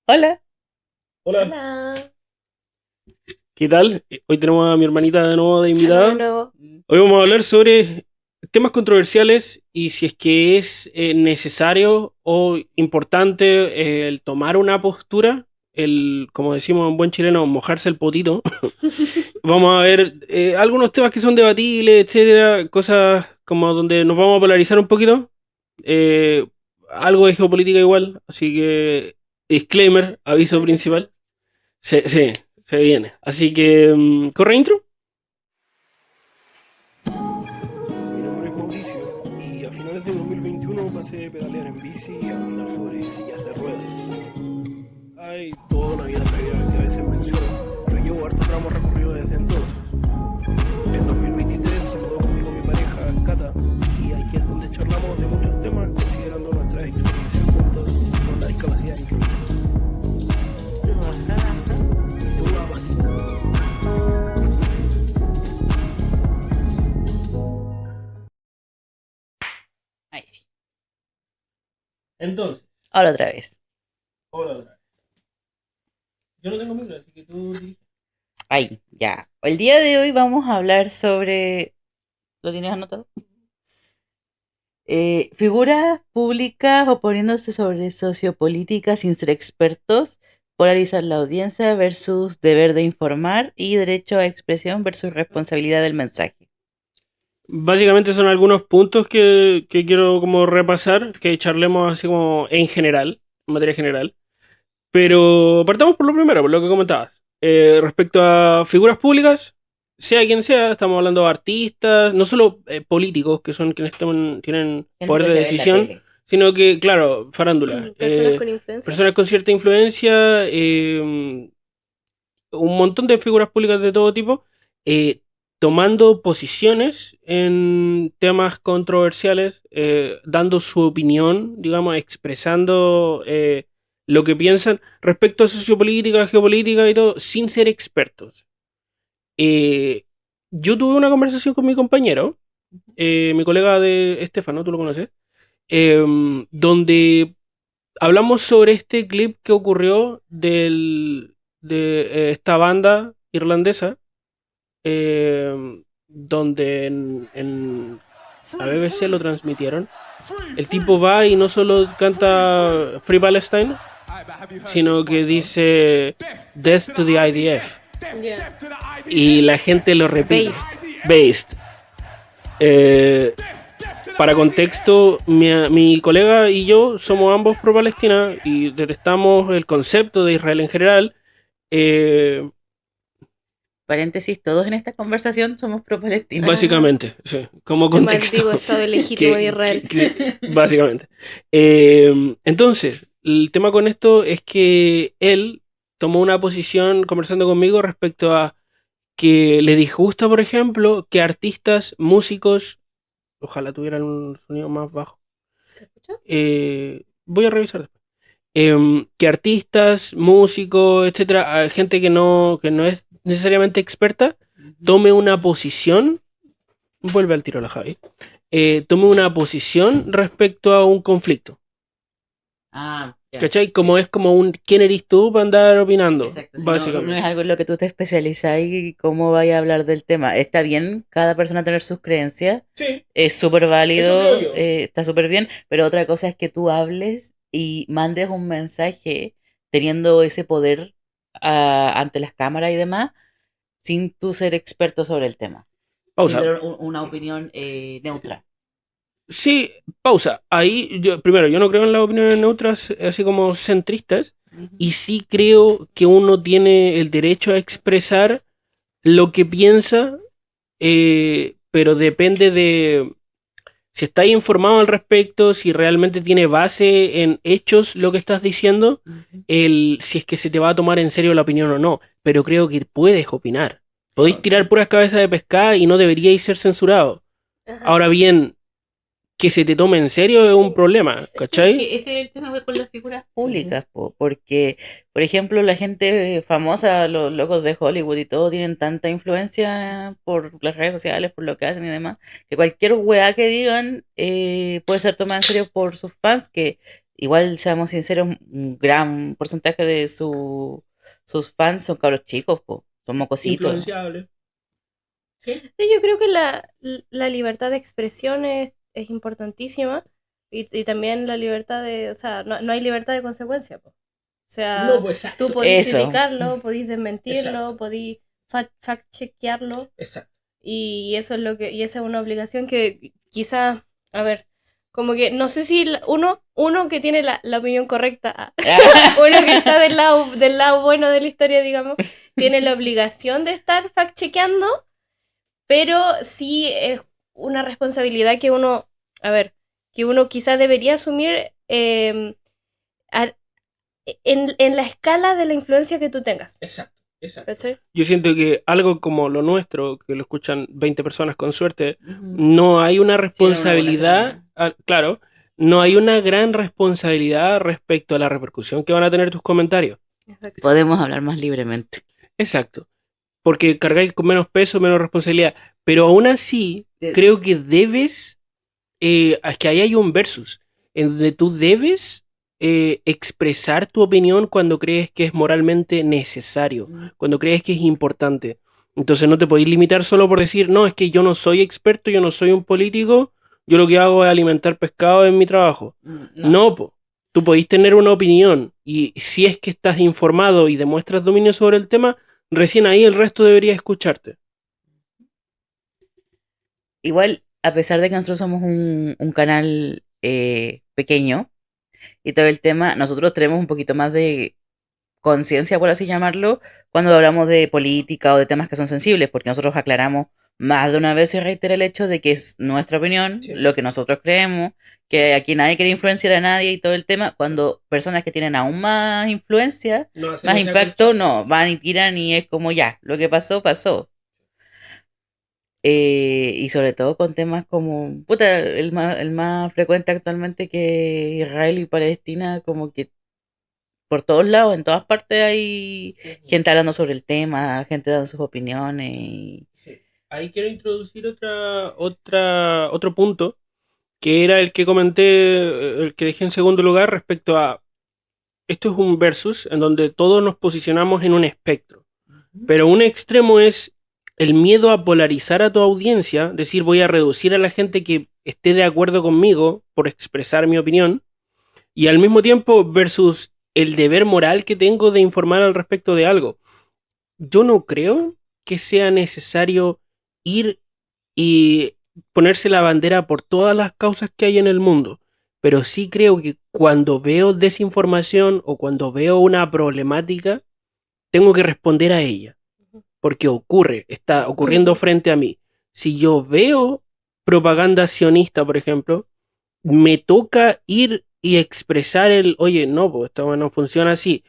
Hola. Hola, Hola. ¿qué tal? Hoy tenemos a mi hermanita de nuevo de Hola de invitada. nuevo. Hoy vamos a hablar sobre temas controversiales y si es que es necesario o importante el tomar una postura, como decimos en buen chileno, mojarse el potito. Vamos a ver algunos temas que son debatibles, etcétera, cosas como donde nos vamos a polarizar un poquito. Eh, Algo de geopolítica igual, así que disclaimer, aviso principal. Sí, se viene. Así que, ¿corre intro? Mi nombre es Mauricio y a finales de 2021 pasé de pedalear en bici a andar sobre sillas de ruedas. Hay toda una vida previa que a veces menciono, pero llevo harto tramo recorrido desde entonces. En 2023 se mudó conmigo mi pareja, Cata, y aquí es donde charlamos de muchos temas considerando nuestras experiencias juntos con la discapacidad incluida. Tú, Amati. Ahí sí. Entonces, Ahora otra vez. hola otra vez. Yo no tengo micro, así que tú dirige. Ahí, ya. El día de hoy vamos a hablar sobre. ¿Lo tienes anotado? Figuras públicas oponiéndose sobre sociopolítica sin ser expertos, polarizar la audiencia versus deber de informar y derecho a expresión versus responsabilidad del mensaje. Básicamente son algunos puntos que quiero como repasar, que charlemos así como en general, en materia general. Pero partamos por lo primero, por lo que comentabas. Respecto a figuras públicas, sea quien sea, estamos hablando de artistas, no solo políticos, que son quienes tienen Gente poder que de se ve en la decisión, tele. sino que, claro, farándula. Personas con influencia. Personas con cierta influencia, un montón de figuras públicas de todo tipo, eh, tomando posiciones en temas controversiales, dando su opinión, digamos, expresando lo que piensan respecto a sociopolítica, geopolítica y todo, sin ser expertos. Eh, yo tuve una conversación con mi compañero, mi colega de Estefano, tú lo conoces, donde hablamos sobre este clip que ocurrió de esta banda irlandesa, donde en la BBC lo transmitieron. El tipo va y no solo canta Free Palestine, sino que dice Death to the IDF. Ya. Y la gente lo repite. Based. Based. Eh, para contexto, mi colega y yo somos ambos pro Palestina y detestamos el concepto de Israel en general. Eh, Paréntesis, todos en esta conversación somos pro Palestina. Ajá. Básicamente, sí, como El contexto, maldito Estado legítimo de Israel. básicamente. Entonces, el tema con esto es que él tomó una posición conversando conmigo respecto a que le disgusta, por ejemplo, que artistas, músicos, ojalá tuvieran un sonido más bajo. ¿Se escucha? Voy a revisar después. Que artistas, músicos, etcétera, gente que no es necesariamente experta, tome una posición. Vuelve al tiro la Javi. Tome una posición respecto a un conflicto. Ah, ya. ¿Cachai? Como es como un ¿quién eres tú para andar opinando? Exacto, si no es Básicamente. algo en lo que tú te especializas y cómo vaya a hablar del tema. Está bien cada persona tener sus creencias, Sí, es súper eso creo válido, yo. está súper bien, pero otra cosa es que tú hables y mandes un mensaje teniendo ese poder ante las cámaras y demás, sin tú ser experto sobre el tema, sin Pausa. tener una opinión neutra. Sí, pausa. Ahí, primero, yo no creo en las opiniones neutras, así como centristas, Ujú. y sí creo que uno tiene el derecho a expresar lo que piensa, pero depende de si estás informado al respecto, si realmente tiene base en hechos lo que estás diciendo, Ujú. si es que se te va a tomar en serio la opinión o no. Pero creo que puedes opinar. Podéis Claro. tirar puras cabezas de pescada y no deberíais ser censurados. Ajá. Ahora bien, que se te tome en serio es un Sí. problema, Sí, es ¿cachai? que ese es el tema con las figuras públicas, po, porque, por ejemplo, la gente famosa, los locos de Hollywood y todo, tienen tanta influencia por las redes sociales, por lo que hacen y demás, que cualquier weá que digan puede ser tomada en serio por sus fans, que igual, seamos sinceros, un gran porcentaje de sus fans son cabros chicos, po. Son mocositos. Influenciable. ¿Sí? Sí, yo creo que la libertad de expresión es importantísima y también la libertad de, o sea, no hay libertad de consecuencia, po. O sea, No, pues exacto. tú podís Eso. criticarlo, podís desmentirlo, Exacto. podís fact-chequearlo Exacto. y eso es y esa es una obligación que quizás, a ver, como que no sé si uno que tiene la opinión correcta, uno que está del lado bueno de la historia, digamos, tiene la obligación de estar fact-chequeando, pero sí es una responsabilidad que uno, a ver, que uno quizás debería asumir en la escala de la influencia que tú tengas. Exacto. ¿Cachai? Yo siento que algo como lo nuestro, que lo escuchan 20 personas con suerte, Ujú. no hay una Sí, responsabilidad, claro, no hay una gran responsabilidad respecto a la repercusión que van a tener tus comentarios. Exacto. Podemos hablar más libremente. Exacto. Porque cargáis con menos peso, menos responsabilidad. Pero aún así, creo que debes, es que ahí hay un versus, en donde tú debes expresar tu opinión cuando crees que es moralmente necesario, cuando crees que es importante. Entonces no te podéis limitar solo por decir, no, es que yo no soy experto, yo no soy un político, yo lo que hago es alimentar pescado en mi trabajo. No, po. Tú podéis tener una opinión y si es que estás informado y demuestras dominio sobre el tema, recién ahí el resto debería escucharte. Igual, a pesar de que nosotros somos un canal pequeño y todo el tema, nosotros tenemos un poquito más de conciencia, por así llamarlo, cuando hablamos de política o de temas que son sensibles, porque nosotros aclaramos más de una vez y reitera el hecho de que es nuestra opinión, Sí. lo que nosotros creemos, que aquí nadie quiere influenciar a nadie y todo el tema, cuando personas que tienen aún más influencia, No hacen más esa impacto, cuestión. no, van y tiran y es como ya, lo que pasó, pasó. Y sobre todo con temas como, puta, el más frecuente actualmente que Israel y Palestina, como que por todos lados, en todas partes hay gente hablando sobre el tema, gente dando sus opiniones. Sí. Ahí quiero introducir otro punto, que era el que comenté, el que dejé en segundo lugar respecto a, esto es un versus en donde todos nos posicionamos en un espectro, pero un extremo es el miedo a polarizar a tu audiencia, decir voy a reducir a la gente que esté de acuerdo conmigo por expresar mi opinión, y al mismo tiempo versus el deber moral que tengo de informar al respecto de algo. Yo no creo que sea necesario ir y ponerse la bandera por todas las causas que hay en el mundo, pero sí creo que cuando veo desinformación o cuando veo una problemática, tengo que responder a ella, porque está ocurriendo frente a mí. Si yo veo propaganda sionista, por ejemplo, me toca ir y expresar oye, no, pues esto no funciona así.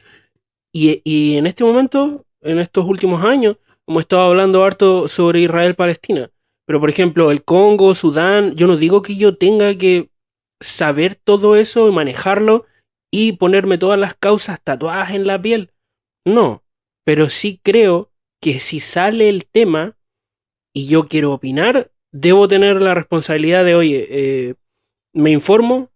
Y en este momento, en estos últimos años, hemos estado hablando harto sobre Israel-Palestina. Pero, por ejemplo, el Congo, Sudán, yo no digo que yo tenga que saber todo eso y manejarlo y ponerme todas las causas tatuadas en la piel. No, pero sí creo que si sale el tema y yo quiero opinar, debo tener la responsabilidad de, oye, me informo,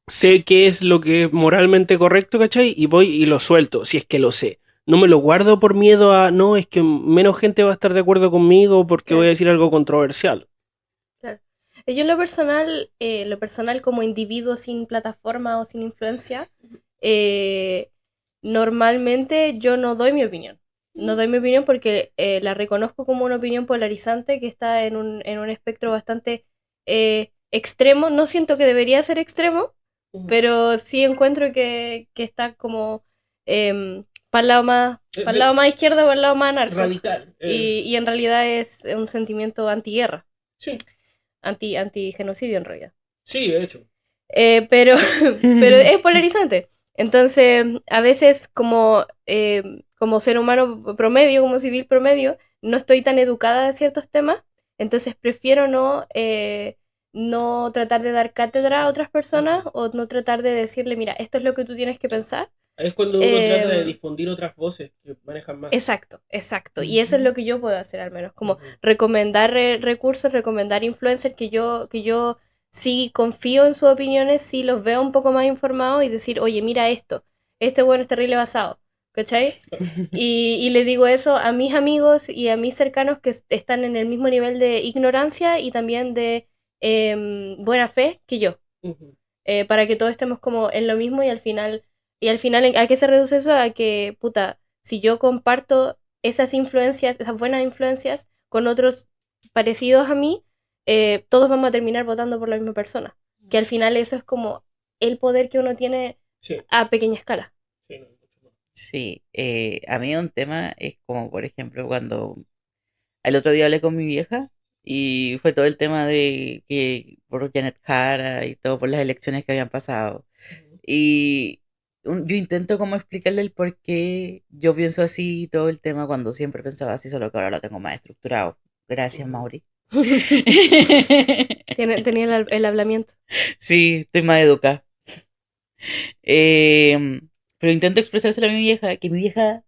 sé qué es lo que es moralmente correcto, ¿cachai? Y voy y lo suelto, si es que lo sé. No me lo guardo por miedo a, no, es que menos gente va a estar de acuerdo conmigo porque voy a decir algo controversial. Claro. Yo en lo personal como individuo sin plataforma o sin influencia, normalmente yo no doy mi opinión. No doy mi opinión porque la reconozco como una opinión polarizante que está en un espectro bastante extremo. No siento que debería ser extremo, pero sí encuentro que está como para el lado más izquierdo o para el lado más anarco. Radical. Y en realidad es un sentimiento antiguerra. Sí, Anti-genocidio en realidad. sí, de hecho. Pero es polarizante. Entonces, a veces como ser humano promedio, como civil promedio, no estoy tan educada de ciertos temas, entonces prefiero no tratar de dar cátedra a otras personas o no tratar de decirle, mira, esto es lo que tú tienes que pensar. Es cuando uno trata de difundir otras voces que manejan más. Exacto. Y eso es lo que yo puedo hacer al menos, como recomendar recursos, recomendar influencers que yo sí confío en sus opiniones, sí los veo un poco más informados y decir, oye, mira esto, este bueno es terrible basado, ¿cachai? Y le digo eso a mis amigos y a mis cercanos que están en el mismo nivel de ignorancia y también de buena fe que yo, Ujú. para que todos estemos como en lo mismo y al final, ¿a qué se reduce eso? A que, puta, si yo comparto esas influencias, esas buenas influencias con otros parecidos a mí, todos vamos a terminar votando por la misma persona. Que al final eso es como el poder que uno tiene Sí, a pequeña escala. sí, no, mucho más. Sí, a mí un tema es como, por ejemplo, cuando el otro día hablé con mi vieja y fue todo el tema de que por Janet Jara y todo por las elecciones que habían pasado. Ujú. Y yo intento como explicarle el por qué yo pienso así y todo el tema cuando siempre pensaba así, solo que ahora lo tengo más estructurado. Gracias, Ujú. Mauri. Tenía el hablamiento. Sí, estoy más educada. Pero intento expresárselo a mi vieja, que mi vieja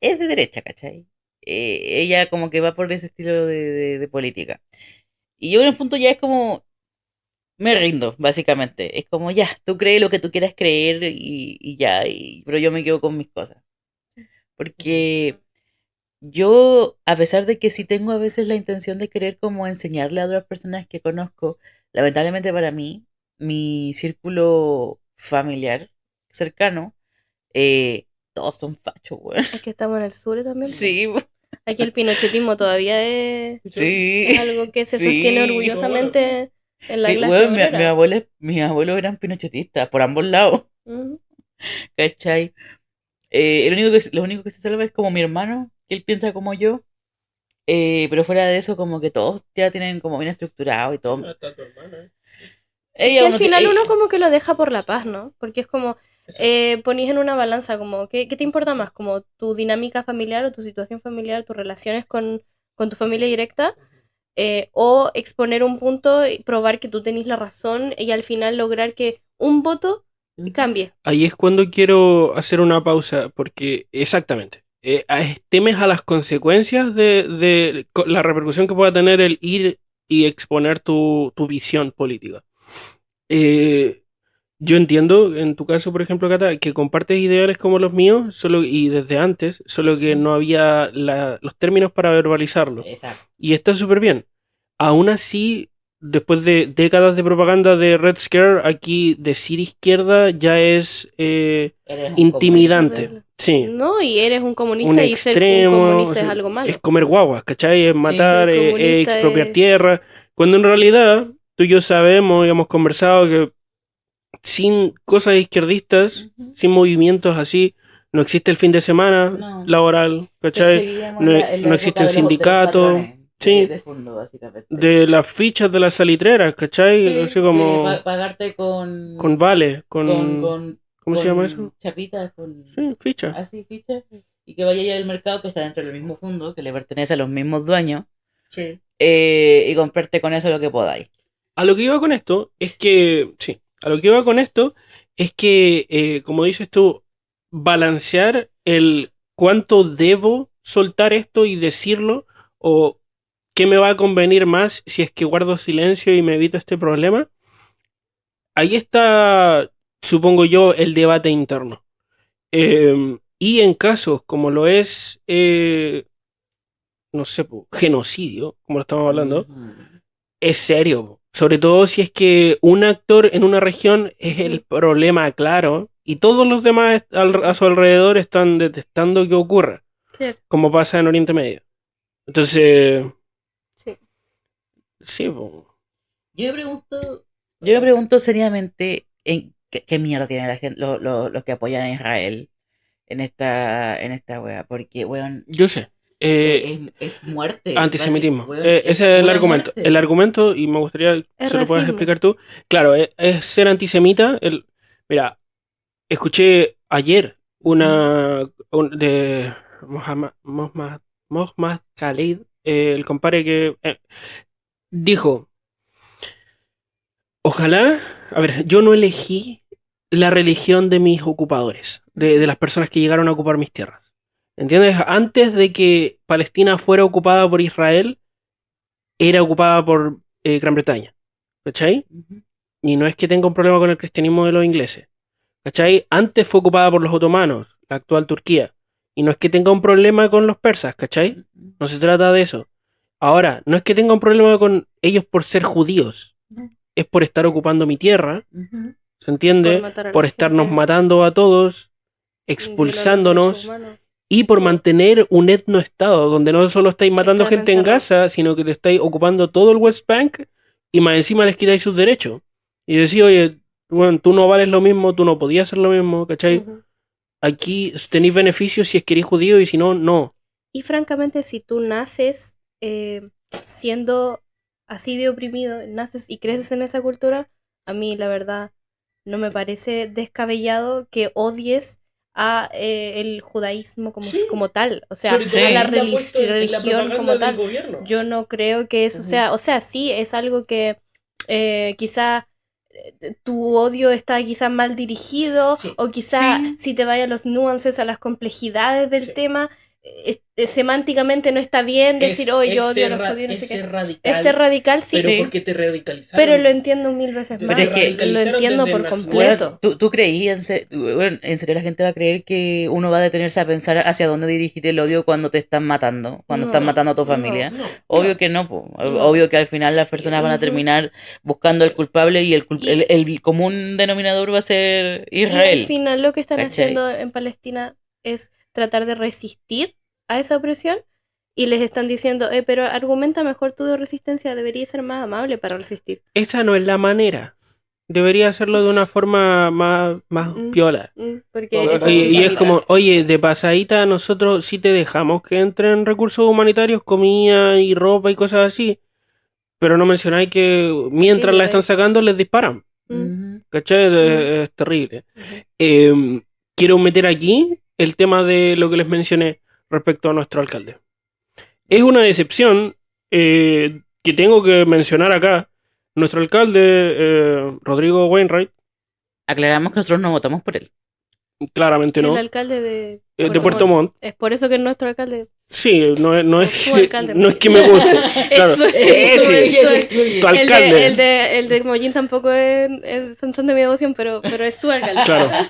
es de derecha, ¿cachai? Ella como que va por ese estilo de política. Y yo en un punto ya es como, me rindo, básicamente. Es como, ya, tú crees lo que tú quieras creer y ya, pero yo me quedo con mis cosas. Ujú. Porque yo, a pesar de que sí tengo a veces la intención de querer como enseñarle a otras personas que conozco, lamentablemente para mí, mi círculo familiar cercano, todos son fachos, weón. Es que estamos en el sur también, po. Sí, Aquí el pinochetismo todavía es sí, algo que se sostiene sí. Eso bueno. orgullosamente en la Sí, clase weón, obrera. mis abuelos eran pinochetistas por ambos lados, Ujú. ¿cachai? Lo único que se salva es como mi hermano, que él piensa como yo, pero fuera de eso, como que todos ya tienen como bien estructurado y Sí, todo. no, está tu hermana. Es Ella que al uno final uno que, como que lo deja por la paz, ¿no? Porque es como Exacto. ponís en una balanza como, ¿qué te importa más? Como tu dinámica familiar o tu situación familiar, tus relaciones con tu familia directa, o exponer un punto y probar que tú tenés la razón y al final lograr que un voto ujú, cambie. Ahí es cuando quiero hacer una pausa, porque exactamente, temes a las consecuencias de la repercusión que pueda tener el ir y exponer tu visión política. Eh, yo entiendo, en tu caso, por ejemplo, Cata, que compartes ideales como los míos, solo y desde antes, solo que sí, no había los términos para verbalizarlo. exacto. Y está súper bien. Aún así, después de décadas de propaganda de Red Scare, aquí decir izquierda ya es Eres un Es comunista. intimidante. terrible. Sí, No, y eres un un comunista y ser un extremo, o comunista es sea, algo es malo. comer guaguas, ¿cachai? Es Sí. matar, Ser comunista expropiar es... tierra. Cuando en realidad tú y yo sabemos y hemos conversado que sin cosas izquierdistas, Ujú. sin movimientos así, no existe el fin de semana No, laboral, ¿cachai? seguiríamos No, en la no época existen de los sindicatos, patrones sí, de fondo, básicamente. de las fichas de las salitreras, ¿cachai? Sí, Así de como pagarte con vale, con, con... con, ¿Cómo se llama eso? con chapitas, Sí, ficha. así fichas, y que vaya ya al mercado que está dentro del mismo fondo, que le pertenece a los mismos dueños, Sí. y comprarte con eso lo que podáis. A lo que iba con esto es que, sí, a lo que iba con esto es que, como dices tú, balancear el cuánto debo soltar esto y decirlo, o qué me va a convenir más si es que guardo silencio y me evito este problema. Ahí está, supongo yo, el debate interno. Y en casos como lo es, no sé, genocidio, como lo estamos hablando, Ujú. es serio. Sobre todo si es que un actor en una región es el problema claro y todos los demás a su alrededor están detestando que ocurra, Sí, como pasa en Oriente Medio. Entonces, sí. sí, po. Yo me pregunto, yo me pregunto seriamente qué mierda tiene la gente, los que apoyan a Israel en esta wea, porque weón, Yo sé. es muerte, Antisemitismo. weón, es Ese es el pura argumento. El muerte. argumento, y me gustaría que Es se lo puedas racismo. explicar tú. Claro, es ser antisemita. Mira, escuché ayer Ujú. de Mohammad Khalid, el compadre que dijo, ojalá, a ver, yo no elegí la religión de mis ocupadores, de las personas que llegaron a ocupar mis tierras. ¿Entiendes? Antes de que Palestina fuera ocupada por Israel, era ocupada por Gran Bretaña. ¿Cachai? Ujú. Y no es que tenga un problema con el cristianismo de los ingleses. ¿Cachai? Antes fue ocupada por los otomanos, la actual Turquía. Y no es que tenga un problema con los persas, ¿cachai? No se trata de eso. Ahora, no es que tenga un problema con ellos por ser judíos. Es por estar ocupando mi tierra, ¿se entiende? Por estarnos matando a todos, expulsándonos, y por mantener un etnoestado donde no solo estáis matando gente en Gaza, sino que te estáis ocupando todo el West Bank y más encima les quitáis sus derechos. Y decís, oye, bueno, tú no vales lo mismo, tú no podías hacer lo mismo, ¿cachai? Aquí tenéis beneficios si es que eres judío y si no, no. Y francamente, si tú naces siendo así de oprimido, naces y creces en esa cultura, a mí la verdad no me parece descabellado que odies a el judaísmo como tal, o sea, a la religión como tal. Yo no creo que eso sea, o sea, sí, es algo que quizá tu odio está quizá mal dirigido, o quizá si te vayas a los nuances, a las complejidades del tema, semánticamente no está bien decir, oh, yo odio a los judíos, no sé qué. Es ser radical, sí. Pero porque te radicalizaron. Pero lo entiendo 1000 veces más. Pero es que lo entiendo por completo. Bueno, ¿tú creías, en serio la gente va a creer que uno va a detenerse a pensar hacia dónde dirigir el odio cuando te están matando, cuando están matando a tu familia? Obvio que no, obvio que al final las personas van a terminar buscando el culpable y el común denominador va a ser Israel. Y al final lo que están haciendo en Palestina es tratar de resistir a esa opresión, y les están diciendo, pero argumenta mejor tu resistencia, debería ser más amable para resistir. Esa no es la manera. Debería hacerlo de una forma más piola. Y es como, oye, de pasadita nosotros sí te dejamos que entren recursos humanitarios, comida y ropa y cosas así, pero no mencionáis que mientras la están sacando les disparan. ¿Cachai? Es terrible. Quiero meter aquí el tema de lo que les mencioné respecto a nuestro alcalde. Es una decepción que tengo que mencionar acá. Nuestro alcalde, Rodrigo Wainwright. Aclaramos que nosotros no votamos por él. Claramente no. El alcalde de Puerto Montt. Es por eso que es nuestro alcalde. Sí, no es alcalde, no es que me guste. Claro. Tu alcalde. El de Mollín tampoco es son de mi devoción, pero es su alcalde. Claro.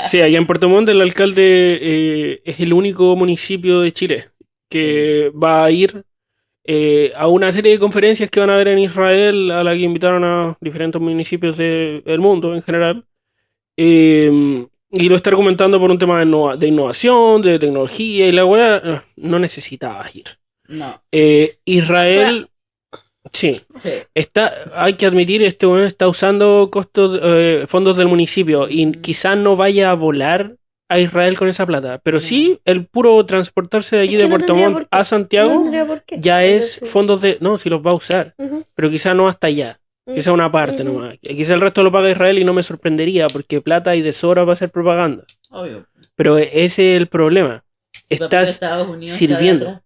Sí, allá en Puerto Montt el alcalde es el único municipio de Chile que va a ir a una serie de conferencias que van a haber en Israel, a la que invitaron a diferentes municipios del mundo en general. Y lo está argumentando por un tema de innovación, de tecnología, y la weá no necesitaba ir. No. Israel, sí. Hay que admitir, este weón está usando fondos del municipio, y quizás no vaya a volar a Israel con esa plata, pero sí el puro transportarse de allí de Puerto Montt a Santiago ya es fondos de... No, si los va a usar, pero quizás no hasta allá. Quizá una parte nomás. Quizá el resto lo paga Israel y no me sorprendería porque plata y de sobra va a ser propaganda. Obvio. Pero ese es el problema. Estás sirviendo.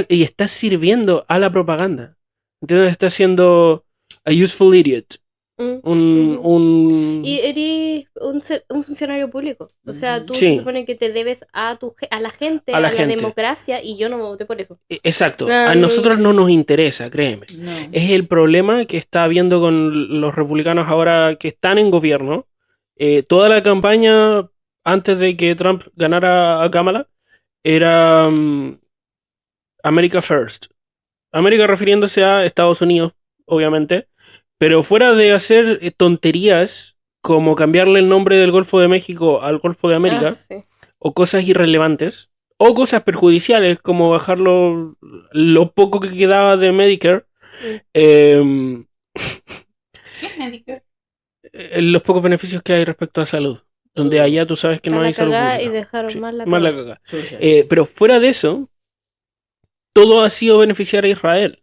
Y estás sirviendo a la propaganda. ¿Entiendes? Estás siendo a useful idiot. Y eres un funcionario público. O sea, tú se supone que te debes a la gente, a la democracia, y yo no voté por eso. Exacto. A nosotros no nos interesa, créeme. No. Es el problema que está habiendo con los republicanos ahora que están en gobierno. Toda la campaña antes de que Trump ganara a Kamala era America First. América refiriéndose a Estados Unidos, obviamente. Pero fuera de hacer tonterías como cambiarle el nombre del Golfo de México al Golfo de América, o cosas irrelevantes, o cosas perjudiciales como bajar lo poco que quedaba de Medicare. ¿Qué es Medicare? Los pocos beneficios que hay respecto a salud. Donde allá tú sabes que no hay salud pública. Y dejaron más la cagada. Pero fuera de eso, todo ha sido beneficiar a Israel.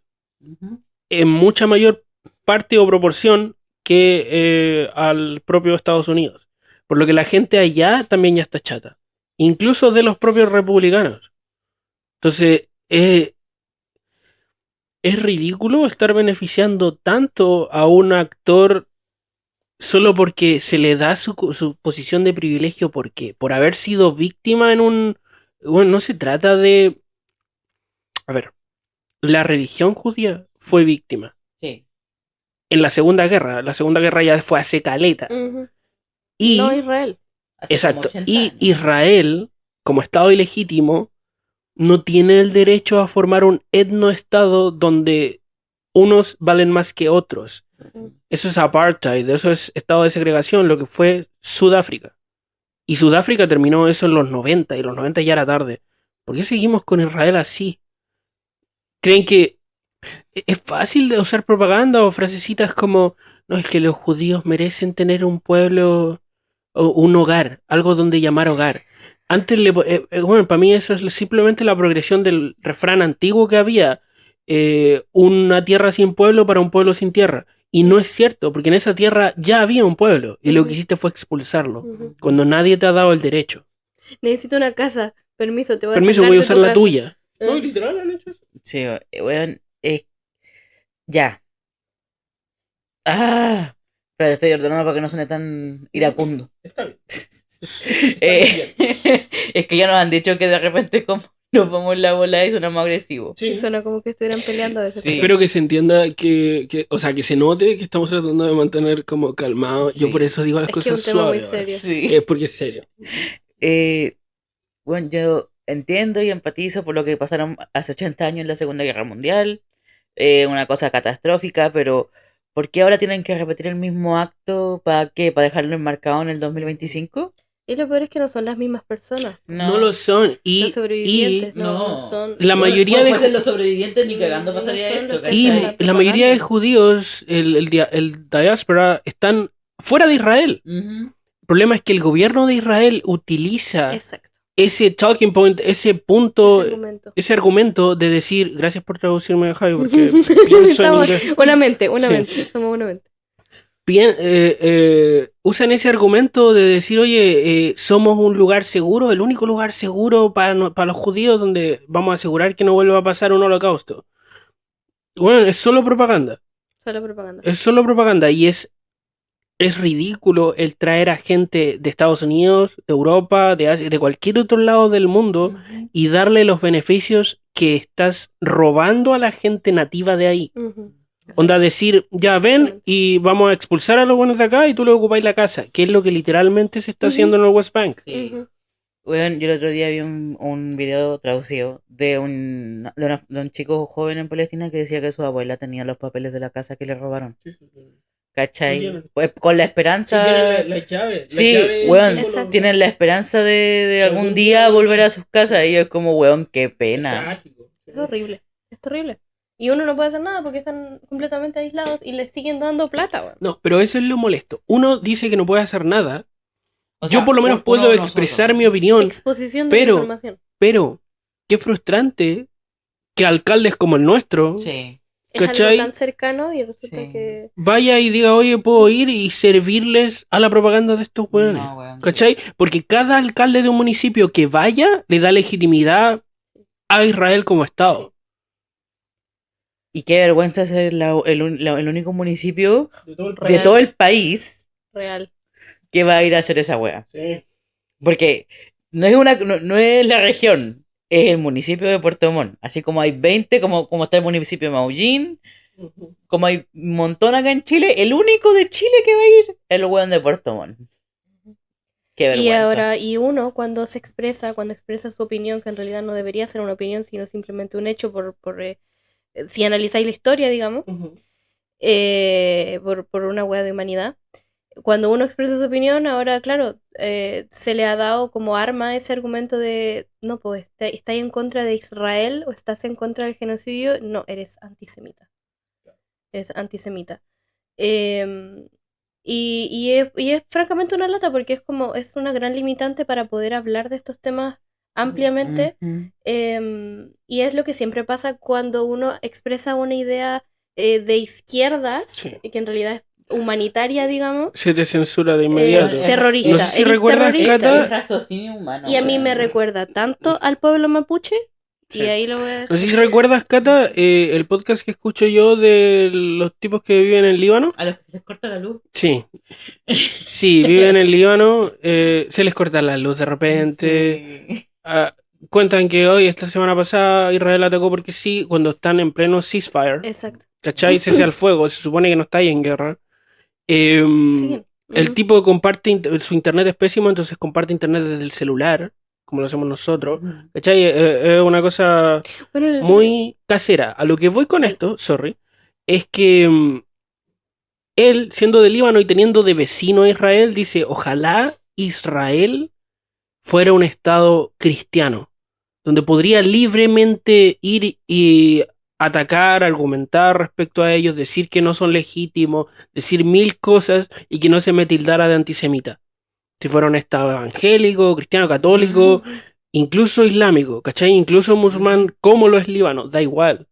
En mucha mayor parte o proporción que al propio Estados Unidos. Por lo que la gente allá también ya está chata. Incluso de los propios republicanos. Entonces, es ridículo estar beneficiando tanto a un actor solo porque se le da su posición de privilegio. ¿Por qué? Por haber sido víctima en un... Bueno, no se trata de... A ver, la religión judía fue víctima. Sí. en la Segunda Guerra. La Segunda Guerra ya fue hace caleta. Y, No Israel. Hace exacto. como 80 Y años. Israel, como Estado ilegítimo, no tiene el derecho a formar un etnoestado donde unos valen más que otros. Eso es apartheid, eso es estado de segregación, lo que fue Sudáfrica. Y Sudáfrica terminó eso en los 90, y los 90 ya era tarde. ¿Por qué seguimos con Israel así? ¿Creen que es fácil de usar propaganda o frasecitas como no, es que los judíos merecen tener un pueblo o un hogar, algo donde llamar hogar? Antes, bueno, para mí eso es simplemente la progresión del refrán antiguo que había, una tierra sin pueblo para un pueblo sin tierra. Y no es cierto, porque en esa tierra ya había un pueblo y lo que hiciste fue expulsarlo, cuando nadie te ha dado el derecho. Necesito una casa. Permiso, te voy a Permiso, sacar voy a de usar tu la casa. tuya. Ah. No, literal, han hecho eso. Sí, weón, ya. Ah, pero estoy ordenando para que no suene tan iracundo. Está bien. Es que ya nos han dicho que de repente como nos vamos la bola y sonamos agresivos. Sí, suena como que estuvieran peleando a veces. Sí. Espero que se entienda o sea, que se note que estamos tratando de mantener como calmado. Sí. Yo por eso digo las Es que cosas es un tema muy suaves ahora. serio. Sí. Es porque es serio. Bueno, yo entiendo y empatizo por lo que pasaron hace 80 años en la Segunda Guerra Mundial. Una cosa catastrófica, pero ¿por qué ahora tienen que repetir el mismo acto? ¿Para qué? ¿Para dejarlo enmarcado en el 2025? Y lo peor es que no son las mismas personas. No lo son. Los sobrevivientes no no. son. La mayoría de Pues los sobrevivientes ni cagando No pasaría son esto, los que y hacen ¿cachai? la mayoría de judíos, el diáspora, están fuera de Israel. Ujú. El problema es que el gobierno de Israel utiliza Exacto. ese talking point, ese punto, Ese argumento. ese argumento de decir, gracias por traducirme, Javi, porque pienso en Estamos- inglés. Una mente, una Sí. mente. Somos una mente. Usan ese argumento de decir, oye, somos un lugar seguro, el único lugar seguro para los judíos donde vamos a asegurar que no vuelva a pasar un holocausto. Bueno, es solo propaganda. Solo propaganda. Es solo propaganda y es ridículo el traer a gente de Estados Unidos, de Europa, de Asia, de cualquier otro lado del mundo Ujú. y darle los beneficios que estás robando a la gente nativa de ahí. Ujú. Onda decir, ya ven y vamos a expulsar a los buenos de acá y tú le ocupáis la casa, que es lo que literalmente se está haciendo en el West Bank. Sí. Ujú. Bueno, yo el otro día vi un video traducido de un chico joven en Palestina que decía que su abuela tenía los papeles de la casa que le robaron. ¿Cachai? Tienen. Pues con la esperanza... las llaves. Sí, weón, Exacto. tienen la esperanza de algún día volver a sus casas y es como, weón, qué pena. Es horrible. Es terrible. Y uno no puede hacer nada porque están completamente aislados y les siguen dando plata, weón. No, pero eso es lo molesto. Uno dice que no puede hacer nada. O sea, Yo por lo menos uno puedo nosotros. expresar mi opinión, Exposición de pero- información. pero qué frustrante que alcaldes como el nuestro Sí. Es ¿cachai? algo tan cercano y resulta Sí. que... vaya y diga, oye, puedo ir y servirles a la propaganda de estos hueones. No, weón. ¿Cachai? Porque cada alcalde de un municipio que vaya le da legitimidad a Israel como Estado. Y qué vergüenza ser el único municipio de Real. todo el país Real. que va a ir a hacer esa wea. Sí. Porque no es la región, es el municipio de Puerto Montt. Así como hay 20, como está el municipio de Maullín, como hay un montón acá en Chile, el único de Chile que va a ir es el weón de Puerto Montt. Qué Y vergüenza. ahora, uno cuando expresa su opinión, que en realidad no debería ser una opinión, sino simplemente un hecho si analizáis la historia, digamos, por una hueá de humanidad. Cuando uno expresa su opinión, ahora, claro, se le ha dado como arma ese argumento de, no, pues, ¿estás en contra de Israel o estás en contra del genocidio? No, eres antisemita. Es antisemita. Y es francamente una lata porque es una gran limitante para poder hablar de estos temas ampliamente. Ujú. Y es lo que siempre pasa cuando uno expresa una idea de izquierdas, Sí. que en realidad es humanitaria, digamos, Se te censura de inmediato. terrorista. No sé si Eres recuerdas, terrorista. Cata, Es raciocinio humano. Y a mí weón. me recuerda tanto al pueblo mapuche, Sí. y ahí lo voy a No sé dejar. si recuerdas, Cata, el podcast que escucho yo de los tipos que viven en Líbano. A los que les corta la luz. Sí. Sí, viven en Líbano. Se les corta la luz de repente. Sí. Cuentan que hoy, esta semana pasada, Israel atacó porque sí, cuando están en pleno ceasefire. Exacto. ¿cachai? Cese al fuego, se supone que no estáis en guerra. Siguen. El tipo comparte, su internet es pésimo, entonces comparte internet desde el celular, como lo hacemos nosotros, ¿cachai? Es una cosa Bueno, muy casera. A lo que voy con Sí. esto, sorry, es que él, siendo de Líbano y teniendo de vecino a Israel, dice, ojalá Israel fuera un estado cristiano, donde podría libremente ir y atacar, argumentar respecto a ellos, decir que no son legítimos, decir mil cosas y que no se me tildara de antisemita. Si fuera un estado evangélico, cristiano, católico, incluso islámico, ¿cachai? Incluso musulmán, como lo es Líbano, da igual.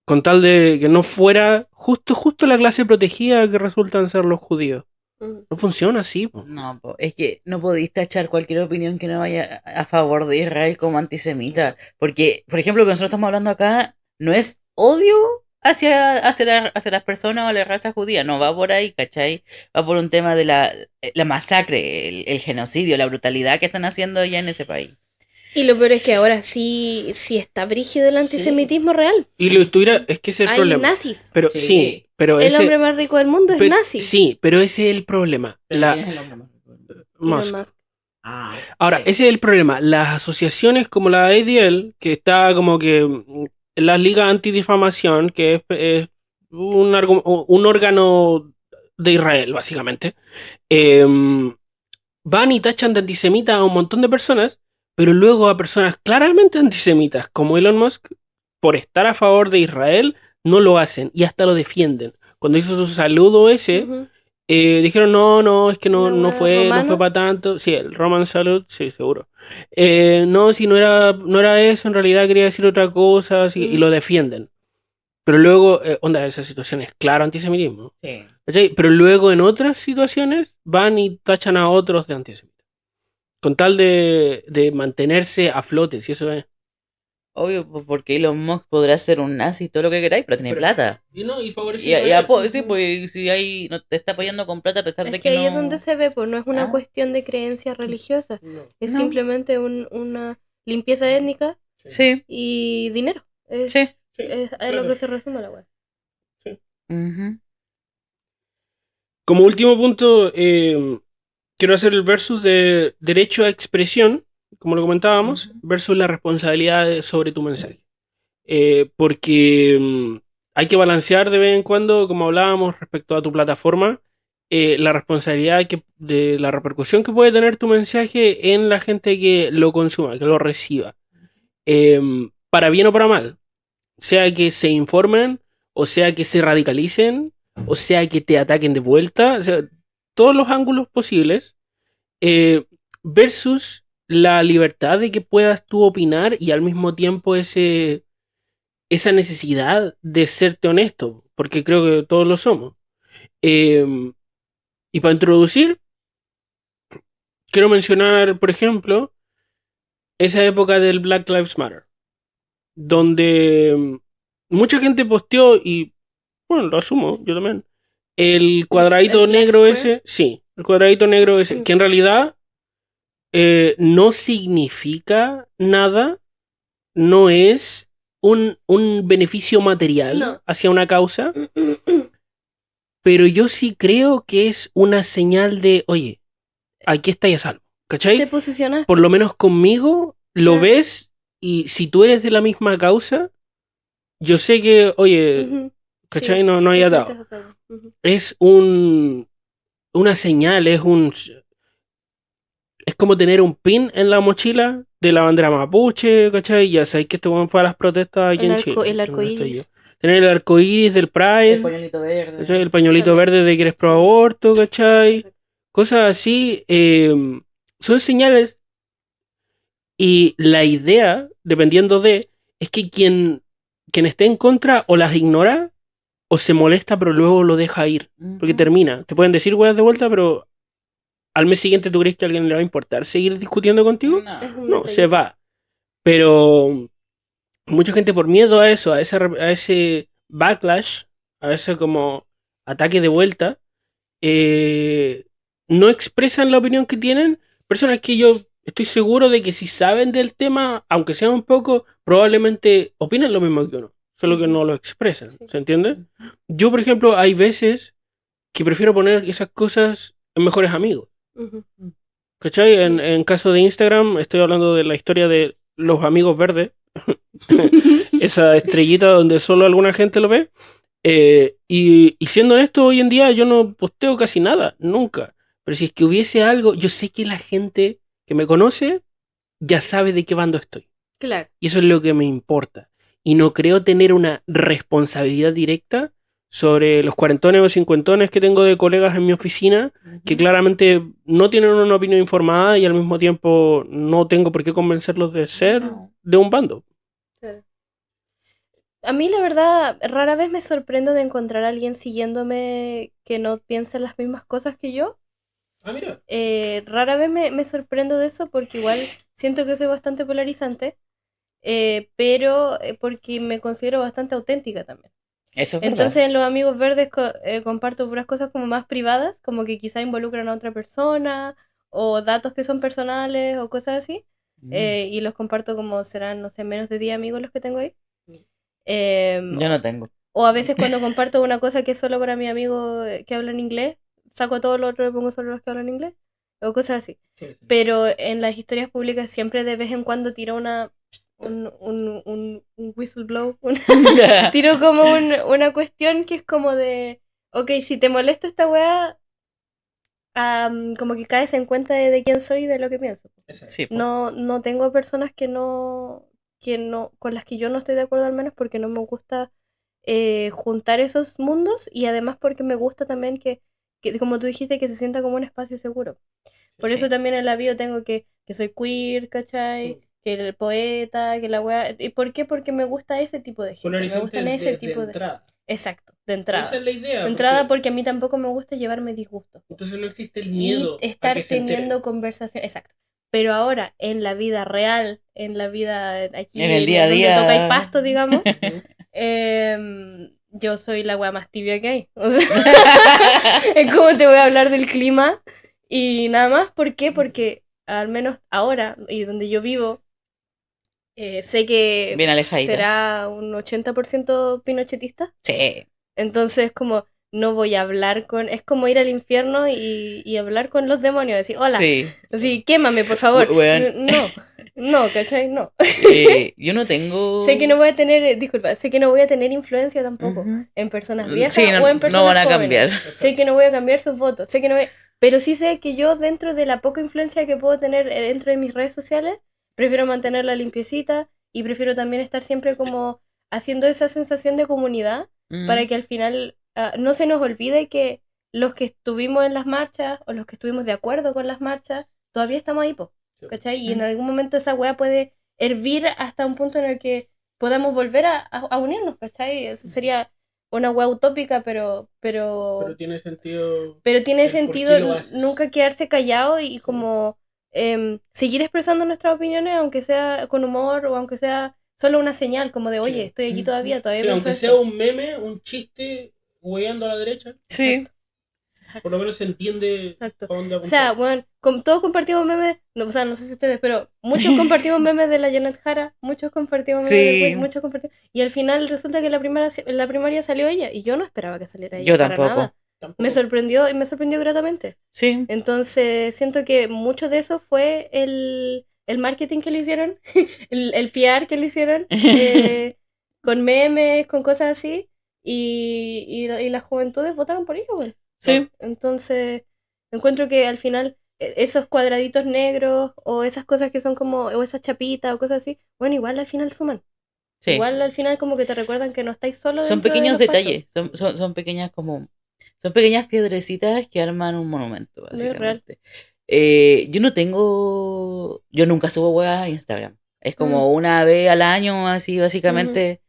Con tal de que no fuera justo la clase protegida que resultan ser los judíos. No funciona así, po. No, es que no podéis tachar cualquier opinión que no vaya a favor de Israel como antisemita. Porque, por ejemplo, lo que nosotros estamos hablando acá no es odio hacia las personas o la raza judía. No va por ahí, ¿cachai? Va por un tema de la masacre, el genocidio, la brutalidad que están haciendo allá en ese país. Y lo peor es que ahora sí está brígido el antisemitismo real. Y lo estuviera, es que ese es el Hay problema. nazis. Pero sí, pero El ese, hombre más rico del mundo es nazi. Sí, pero ese es el problema. Elon Musk. Musk. Ahora, ese es el problema. Las asociaciones como la ADL, que está como que en la Liga Antidifamación, que es un órgano de Israel, básicamente, van y tachan de antisemita a un montón de personas, pero luego a personas claramente antisemitas, como Elon Musk, por estar a favor de Israel, no lo hacen y hasta lo defienden. Cuando hizo su saludo ese, dijeron, no, es que no fue para tanto. Sí, el Roman Salute, sí, seguro. No, si no era eso, en realidad quería decir otra cosa, y lo defienden. Pero luego, esa situación es claro antisemitismo. Sí. ¿Cachai? Pero luego en otras situaciones van y tachan a otros de antisemitas. Con tal de mantenerse a flote, si eso es. Obvio, porque Elon Musk podrá ser un nazi, todo lo que queráis, pero tiene plata. Y favorece Sí, pues si ahí no te está apoyando con plata a pesar Es de que que ahí es donde se ve, pues no es una cuestión de creencias religiosas, es No. simplemente una limpieza étnica Sí. y dinero. Es lo que se resume la web. Como último punto, quiero hacer el versus de derecho a expresión, como lo comentábamos, versus la responsabilidad sobre tu mensaje. Porque hay que balancear de vez en cuando, como hablábamos respecto a tu plataforma, la responsabilidad de la repercusión que puede tener tu mensaje en la gente que lo consuma, que lo reciba. Para bien o para mal. Sea que se informen, o sea que se radicalicen, o sea que te ataquen de vuelta. O sea, todos los ángulos posibles. Versus la libertad de que puedas tú opinar y al mismo tiempo esa necesidad de serte honesto, porque creo que todos lo somos. Y para introducir, quiero mencionar, por ejemplo, esa época del Black Lives Matter, donde mucha gente posteó, y bueno, lo asumo, yo también, el cuadradito ¿El Black negro Square? ese, sí, el cuadradito negro ese, que en realidad no significa nada, no es un beneficio material hacia una causa, pero yo sí creo que es una señal de, oye, aquí estáis a salvo, ¿cachai? Te posicionaste. Por lo menos conmigo lo ves, y si tú eres de la misma causa, yo sé que, oye, ¿cachai? Sí, no hay atado. Es una señal, es como tener un pin en la mochila de la bandera mapuche, ¿cachai? Ya sabéis que este weón fue a las protestas aquí en Chile. El arcoíris. Tener el arcoíris del Pride. El pañuelito verde. ¿cachai? El pañuelito verde de que eres pro aborto, ¿cachai? Exacto. Cosas así. Son señales. Y la idea, dependiendo es que quien esté en contra o las ignora o se molesta, pero luego lo deja ir. Porque termina. Te pueden decir weas de vuelta, pero al mes siguiente, ¿tú crees que a alguien le va a importar seguir discutiendo contigo? No, se va. Pero mucha gente, por miedo a eso, a ese backlash, a ese como ataque de vuelta, no expresan la opinión que tienen. Personas que yo estoy seguro de que si saben del tema, aunque sea un poco, probablemente opinan lo mismo que uno. solo que no lo expresan, Sí. ¿se entiende? Yo, por ejemplo, hay veces que prefiero poner esas cosas en mejores amigos, Ujú. ¿cachai? Sí. En caso de Instagram, estoy hablando de la historia de los amigos verdes, esa estrellita donde solo alguna gente lo ve. Y siendo honesto, hoy en día yo no posteo casi nada, nunca. Pero si es que hubiese algo, yo sé que la gente que me conoce ya sabe de qué bando estoy. Claro. Y eso es lo que me importa. Y no creo tener una responsabilidad directa sobre los cuarentones o cincuentones que tengo de colegas en mi oficina, que claramente no tienen una opinión informada y al mismo tiempo no tengo por qué convencerlos de ser No. de un bando. Claro. A mí, la verdad, rara vez me sorprendo de encontrar a alguien siguiéndome que no piensa las mismas cosas que yo. Ah, mira. Rara vez me sorprendo de eso porque igual siento que soy bastante polarizante, pero porque me considero bastante auténtica también. Eso es verdad. Entonces en los amigos verdes comparto puras cosas como más privadas, como que quizá involucran a otra persona o datos que son personales o cosas así. Y los comparto como serán, no sé, menos de 10 amigos los que tengo ahí. Yo no tengo. O a veces cuando comparto una cosa que es solo para mi amigo que habla en inglés, saco a todos los otros y pongo solo los que hablan inglés. O cosas así. Pero en las historias públicas siempre de vez en cuando tiro un whistleblow. Tiro como una cuestión que es como de, ok, si te molesta esta weá, como que caes en cuenta de quién soy y de lo que pienso. Sí, po. No tengo personas que no, con las que yo no estoy de acuerdo al menos porque no me gusta juntar esos mundos y además porque me gusta también que, como tú dijiste, que se sienta como un espacio seguro. Por eso Sí. también en la bio tengo que soy queer, ¿cachai? Que el poeta, que la weá. ¿Y por qué? Porque me gusta ese tipo de gente. Me gustan ese tipo de. entrada. Exacto, de entrada. Esa es la idea. De entrada porque a mí tampoco me gusta llevarme disgustos. Entonces no existe el Y estar teniendo conversación. Exacto. Pero ahora, en la vida real, en la vida aquí, En el día a donde día. toca y pasto, digamos, yo soy la weá más tibia que hay. O sea, es como te voy a hablar del clima y nada más. ¿Por qué? Porque al menos ahora, y donde yo vivo, sé que Bien alejadita. será un 80% pinochetista. Sí. Entonces, como no voy a hablar con. Es como ir al infierno y hablar con los demonios. Decir, hola, Sí. así, quémame, por favor. No, ¿cachai? No. Yo no tengo. Sé que no voy a tener, disculpa, sé que no voy a tener influencia tampoco en personas viejas Sí, o en personas no van a jóvenes. cambiar. Sé que no voy a cambiar sus votos, sé que no voy, pero sí sé que yo dentro de la poca influencia que puedo tener dentro de mis redes sociales, prefiero mantenerla limpiecita y prefiero también estar siempre como haciendo esa sensación de comunidad para que al final no se nos olvide que los que estuvimos en las marchas o los que estuvimos de acuerdo con las marchas, todavía estamos ahí, ¿cachai? Y en algún momento esa wea puede hervir hasta un punto en el que podamos volver a unirnos, ¿cachai? Eso sería una wea utópica, pero tiene sentido. pero tiene el por sentido qué lo haces. nunca quedarse callado y como seguir expresando nuestras opiniones, aunque sea con humor o aunque sea solo una señal, como de, oye, Sí. estoy aquí todavía Sí, pienso aunque sea esto. un meme, un chiste, hueando a la derecha, Sí. por lo menos se entiende Exacto. a dónde O sea, apuntar. bueno, todos compartimos memes, no, o sea, no sé si ustedes, pero muchos compartimos memes de la Janet Jara, muchos compartimos memes de Sí. Queen, muchos compartimos. Y al final resulta que en la primaria salió ella, y yo no esperaba que saliera ella Yo para tampoco. nada. Me sorprendió, y me sorprendió gratamente. Sí. Entonces, siento que mucho de eso fue el marketing que le hicieron, el PR que le hicieron, con memes, con cosas así, y las juventudes votaron por ello, güey. Sí. Entonces, encuentro que al final esos cuadraditos negros o esas cosas que son como, o esas chapitas o cosas así, bueno, igual al final suman. Sí. Igual al final como que te recuerdan que no estáis solos. Son dentro de pequeños los fachos. detalles, son pequeñas como. Son pequeñas piedrecitas que arman un monumento, No es real. básicamente. Yo no tengo. Yo nunca subo weas a Instagram. Es como una vez al año, así, básicamente.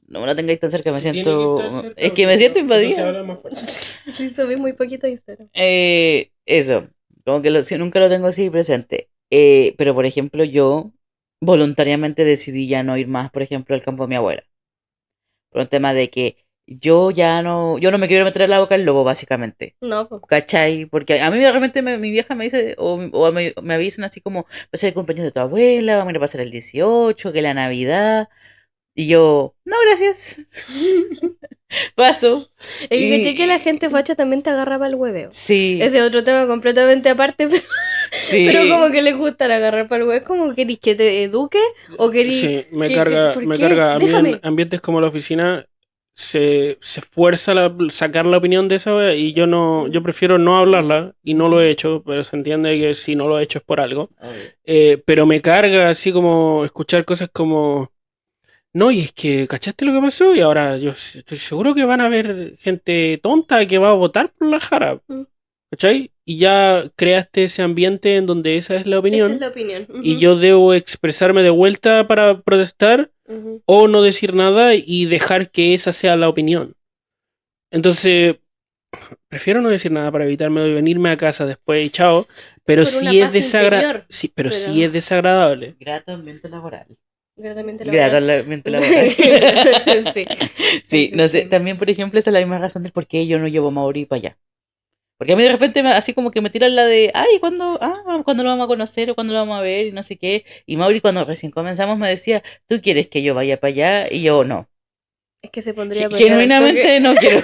No me lo tengáis tan cerca, me Tiene que siento. estar cerca, Es que me siento entonces invadida. habla más fuerte. Sí, subí muy poquito a Instagram. Eso. Como que nunca lo tengo así presente. Pero, por ejemplo, yo voluntariamente decidí ya no ir más, por ejemplo, al campo de mi abuela. Por un tema de que yo no me quiero meter en la boca del lobo, básicamente. No, pues. ¿Cachai? Porque a mí realmente mi vieja me dice, o me avisan así como, va a ser el cumpleaños de tu abuela, vamos a ir a pasar el 18, que la Navidad. Y yo, no, gracias. Paso. Es que Y- caché que la gente facha también te agarraba el hueveo. Sí, Ese es otro tema completamente aparte, sí. pero como que les gusta el agarrar para el huevo. Es como querís que te eduque o querís... Sí, me ¿Qué- carga, por me qué? carga. A mí Déjame. en ambientes como la oficina se fuerza sacar la opinión de esa wea y yo prefiero no hablarla y no lo he hecho, pero se entiende que si no lo he hecho es por algo. Obvio. Pero me carga así como escuchar cosas como, no, y es que, ¿cachaste lo que pasó? Y ahora yo estoy seguro que van a haber gente tonta que va a votar por la jara, Mm. ¿cachai? Y ya creaste ese ambiente en donde esa es la Esa opinión es la opinión. y yo debo expresarme de vuelta para protestar Ujú. o no decir nada y dejar que esa sea la opinión. Entonces, prefiero no decir nada para evitarme de venirme a casa después y chao, pero Por una sí es paz interior. sí, pero sí Pero- es desagradable. Grato ambiente laboral. Gratamente Grato laboral. ambiente laboral. Sí. Sí, no sé, sí. también por ejemplo esa es la misma razón del por qué yo no llevo a Mauri para allá. Porque a mí de repente así como que me tiran la de, ay, ¿cuándo lo vamos a conocer o cuándo lo vamos a ver y no sé qué? Y Mauri cuando recién comenzamos me decía, ¿tú quieres que yo vaya para allá? Y yo no. Es que se pondría a pelear al Genuinamente no quiero.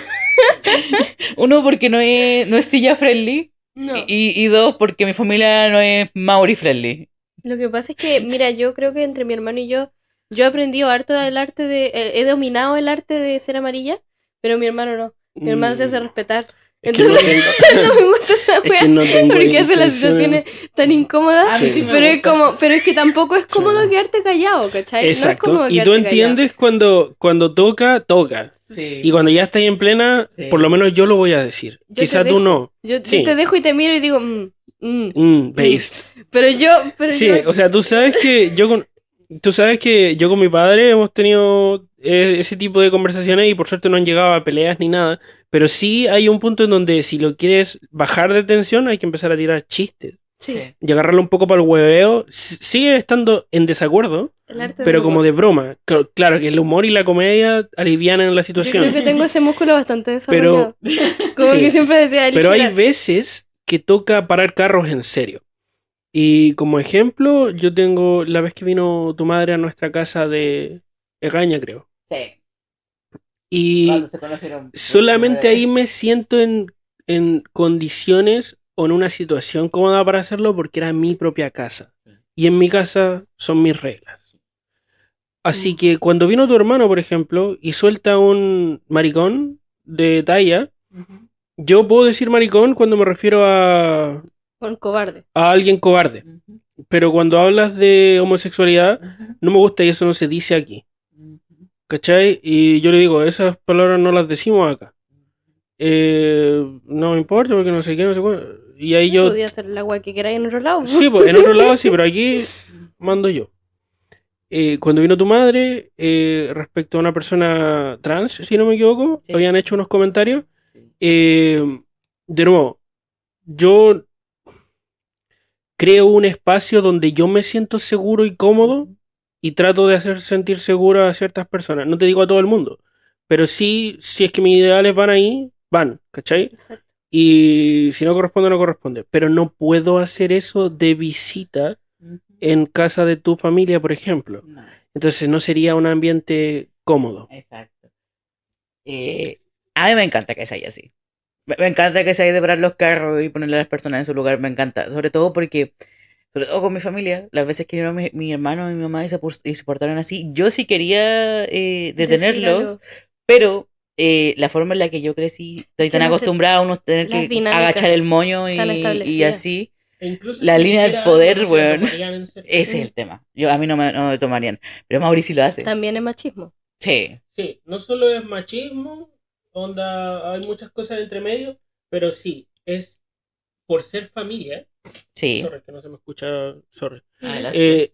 Uno, porque no es silla friendly. toque. No. Y dos, porque mi familia no es Maori friendly. Lo que pasa es que, mira, yo creo que entre mi hermano y yo he aprendido harto del arte de... he dominado el arte de ser amarilla, pero mi hermano no. Mi hermano se hace respetar. Es que no Entonces, tengo, no me gusta esa es que wea. no tengo Porque hace las intenciones. situaciones tan incómodas. A mí Sí. sí me Pero es gusta. como, pero es que tampoco es cómodo Sí. quedarte callado, ¿cachai? Exacto. No es cómodo Y tú quedarte entiendes cuando toca. Sí. Y cuando ya estás en plena, Sí. por lo menos yo lo voy a decir. Yo Quizás te tú dejo. no. Yo Sí. te dejo y te miro y digo, Based. Pero yo, Sí, o sea, tú sabes que yo con mi padre hemos tenido ese tipo de conversaciones y por suerte no han llegado a peleas ni nada, pero sí hay un punto en donde si lo quieres bajar de tensión hay que empezar a tirar chistes sí, y agarrarlo un poco para el hueveo. Sigue estando en desacuerdo, el arte pero del como humor. de broma. Claro que el humor y la comedia alivianan la Yo creo situación, que tengo ese músculo bastante pero desarrollado. Como sí. que siempre decía Pero hay aligerar. veces que toca parar carros en serio. Y como ejemplo, yo tengo la vez que vino tu madre a nuestra casa de Egaña, creo. Sí. Y Cuando se conocieron. solamente ahí me siento en condiciones o en una situación cómoda para hacerlo porque era mi propia casa. Y en mi casa son mis reglas. Así que cuando vino tu hermano, por ejemplo, y suelta un maricón de talla, Ujú. yo puedo decir maricón cuando me refiero a Con cobarde. alguien cobarde. Ujú. Pero cuando hablas de homosexualidad, Ujú. no me gusta y eso no se dice aquí. Ujú. ¿Cachai? Y yo le digo, esas palabras no las decimos acá. No me importa porque no sé qué, no sé cuál. Y ahí yo... Podía hacer el agua que queráis en otro lado. Sí, pues en otro lado sí, pero aquí mando yo. Cuando vino tu madre, respecto a una persona trans, si no me equivoco, Sí. habían hecho unos comentarios. De nuevo, yo creo un espacio donde yo me siento seguro y cómodo y trato de hacer sentir seguro a ciertas personas. No te digo a todo el mundo, pero sí, si es que mis ideales van ahí, van, ¿cachai? Exacto. Y si no corresponde, no corresponde. Pero no puedo hacer eso de visita Ujú. en casa de tu familia, por ejemplo. No, Entonces no sería un ambiente cómodo. exacto. A mí me encanta que sea así. Me encanta que sea de parar los carros y ponerle a las personas en su lugar. Me encanta. Sobre todo con mi familia, las veces que mi hermano y mi mamá y se portaron así, yo sí quería detenerlos, Decir algo. pero la forma en la que yo crecí, estoy Es que tan no se- acostumbrada a uno tener las que dinámicas agachar el moño están y establecidas. así. E incluso La si línea del dijera poder, algo, no se lo weón. tomarían en serio. Ese es el tema. A mí no me tomarían. Pero Mauricio lo hace. También es machismo. Sí. Sí, no solo es machismo, onda, hay muchas cosas entre medio, pero sí, es por ser familia. Sí. Sorry, que no se me escucha, sorry. Adelante.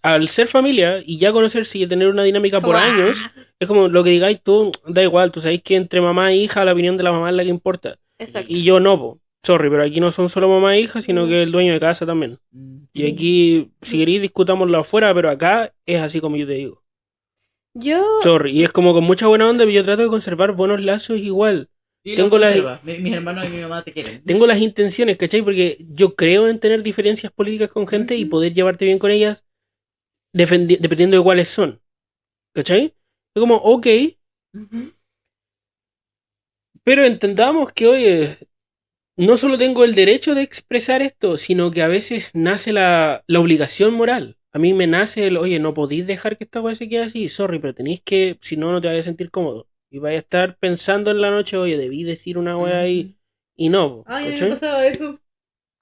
Al ser familia y ya conocerse y tener una dinámica por Como, años, es como lo que digáis tú, da igual, tú sabéis que entre mamá e hija la opinión de la mamá es la que importa. Exacto. Y yo no, po. Sorry, pero aquí no son solo mamá e hija, sino que el dueño de casa también. Y aquí, si queréis, discutámoslo afuera, pero acá es así como yo te digo. Yo, Sorry, y es como con mucha buena onda, pero yo trato de conservar buenos lazos igual. Sí, tengo lo la- conserva. Mis hermanos y mi mamá te quieren. Tengo las intenciones, ¿cachai? Porque yo creo en tener diferencias políticas con gente y Ujú. poder llevarte bien con ellas dependiendo de cuáles son. ¿Cachai? Es como, ok, Ujú. pero entendamos que, oye, no solo tengo el derecho de expresar esto, sino que a veces nace la obligación moral. A mí me nace el, oye, no podéis dejar que esta weá se quede así, sorry, pero tenéis que, si no, no te vais a sentir cómodo. Y vais a estar pensando en la noche, oye, debí decir una weá ahí, y no, Ay, a mí me ¿cachai? pasaba eso.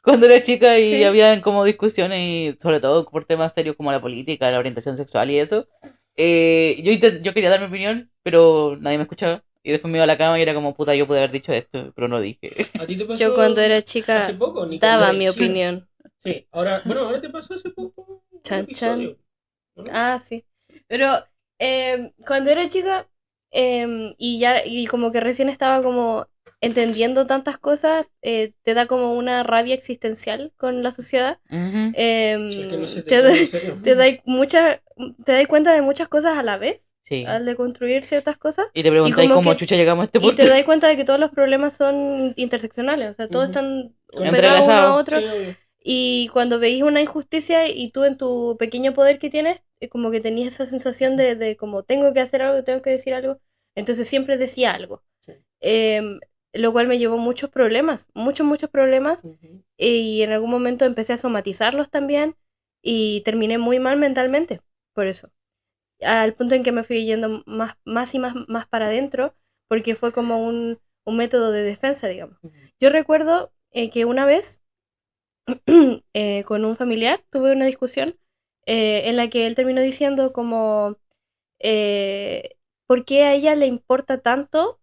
Cuando era chica y Sí. había como discusiones, y sobre todo por temas serios como la política, la orientación sexual y eso, yo quería dar mi opinión, pero nadie me escuchaba. Y después me iba a la cama y era como, puta, yo pude haber dicho esto, pero no dije. ¿A ti te Yo cuando pasó era hace chica poco, ni cuando daba eras mi chica? opinión. Sí, ahora, bueno, ahora te pasó hace poco un Chan, chan. episodio, ¿no? Ah, sí. Pero cuando era chica y como que recién estaba como entendiendo tantas cosas, te da como una rabia existencial con la sociedad. Ujú. Es que no se te Te, da- toma en serio. te das cuenta de muchas cosas a la vez Sí. al de construir ciertas cosas Y te y preguntáis como cómo que chucha llegamos a este y punto. te das cuenta de que todos los problemas son interseccionales, o sea, todos Ujú. están pegados uno a Entrelazado. otro Sí, obvio. y cuando veis una injusticia y tú en tu pequeño poder que tienes, como que tenías esa sensación de como tengo que hacer algo, tengo que decir algo, entonces siempre decía algo. Sí. Em, lo cual me llevó muchos problemas, muchos problemas, Ujú. y en algún momento empecé a somatizarlos también y terminé muy mal mentalmente por eso. Al punto en que me fui yendo más para adentro, porque fue como un método de defensa, digamos. Yo recuerdo que una vez con un familiar tuve una discusión en la que él terminó diciendo como, ¿por qué a ella le importa tanto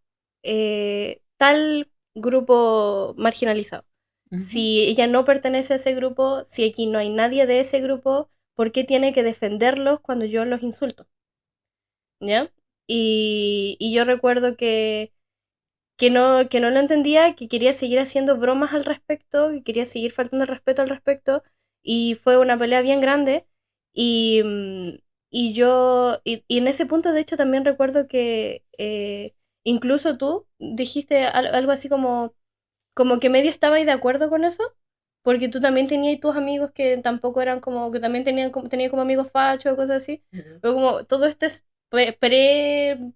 tal grupo marginalizado? Ujú. Si ella no pertenece a ese grupo, si aquí no hay nadie de ese grupo, ¿por qué tiene que defenderlos cuando yo los insulto? ¿Ya? Y yo recuerdo que no lo entendía, que quería seguir haciendo bromas al respecto, que quería seguir faltando el respeto al respecto, y fue una pelea bien grande, y, y en ese punto de hecho también recuerdo que incluso tú dijiste algo así como que medio estabais de acuerdo con eso, porque tú también tenías tus amigos que tampoco eran como, que también tenía como amigos fachos o cosas así, Ujú. pero como todo esto es